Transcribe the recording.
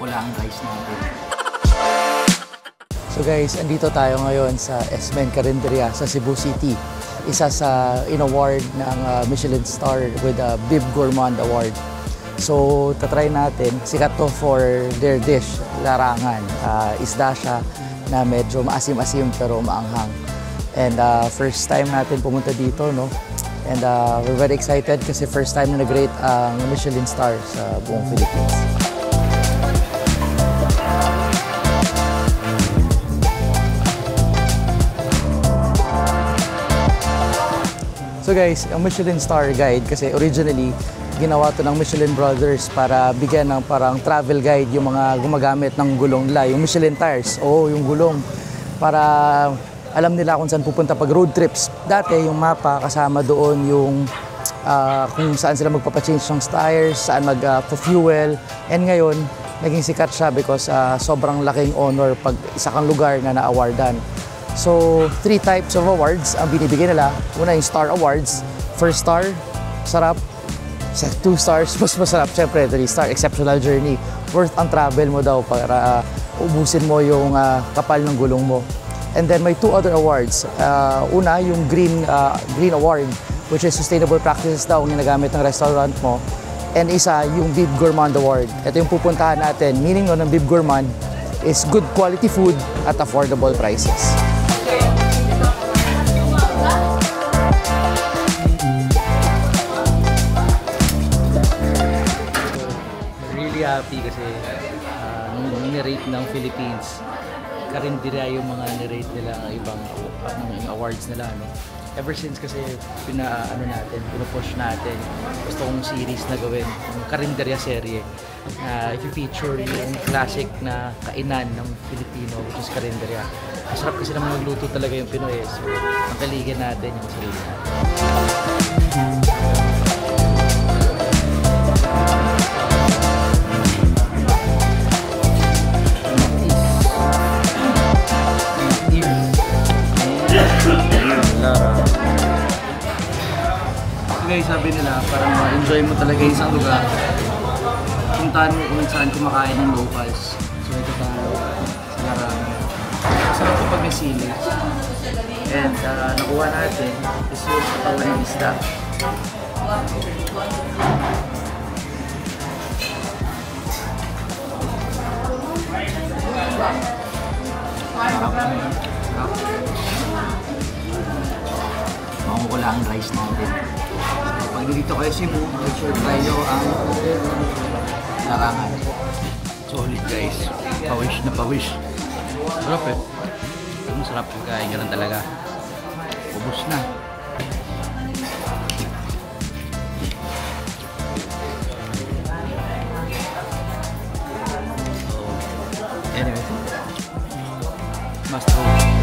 ko lang ang rice natin. So guys, andito tayo ngayon sa Esmen Carinderia sa Cebu City. Isa sa in-award ng Michelin Star with a Bib Gourmand Award. So, tatry natin. Sikat to for their dish, larangan. Isda siya na medyo maasim-asim pero maanghang. And first time natin pumunta dito, no? And we're very excited kasi first time na nag-rate ang Michelin Star sa buong Philippines. So guys, ang Michelin Star Guide kasi originally ginawa to ng Michelin Brothers para bigyan ng parang travel guide yung mga gumagamit ng gulong nila, yung Michelin tires, yung gulong, para alam nila kung saan pupunta pag road trips. Dati yung mapa kasama doon yung kung saan sila magpapachange ng tires, saan mag-fuel, and ngayon naging sikat siya because sobrang laking honor pag isa kang lugar na na-awardan. So, 3 types of awards ang binibigay nila. Una yung Star Awards. First star, sarap. 2 stars, mas masarap. Siyempre, 3 star, exceptional journey. Worth ang travel mo daw para ubusin mo yung kapal ng gulong mo. And then may 2 other awards. Una, yung Green Award, which is sustainable practices daw ang ginagamit ng restaurant mo. And isa, yung Bib Gourmand Award. Ito yung pupuntahan natin. Meaning ng Bib Gourmand is good quality food at affordable prices. Happy kasi nung nirate ng Philippines, Carinderia yung mga nirate nila ang ibang awards nila, no? Ever since kasi pinupush natin, gusto kong series na gawin, yung Carinderia serye, i-feature yung classic na kainan ng Filipino, which is Carinderia. Masarap kasi naman magluto talaga yung Pinoy, so ang kaligin natin yung sarili natin. Guys, sabi nila, parang ma-enjoy mo talaga yung isang lugar. Puntahan mo kung saan kumakain ng locals. So ito tayo sa larangan. Masarap ito pag may sili. And nakuha natin is yung katawan ng isda. Makuha ko lang ang rice natin. Pag dito kayo Cebu, make sure try nyo ang larangan. Solid guys. Pawish na pawish. Sarap eh. Masarap yung kain ganun talaga. Ubus na. So, anyway. Must go.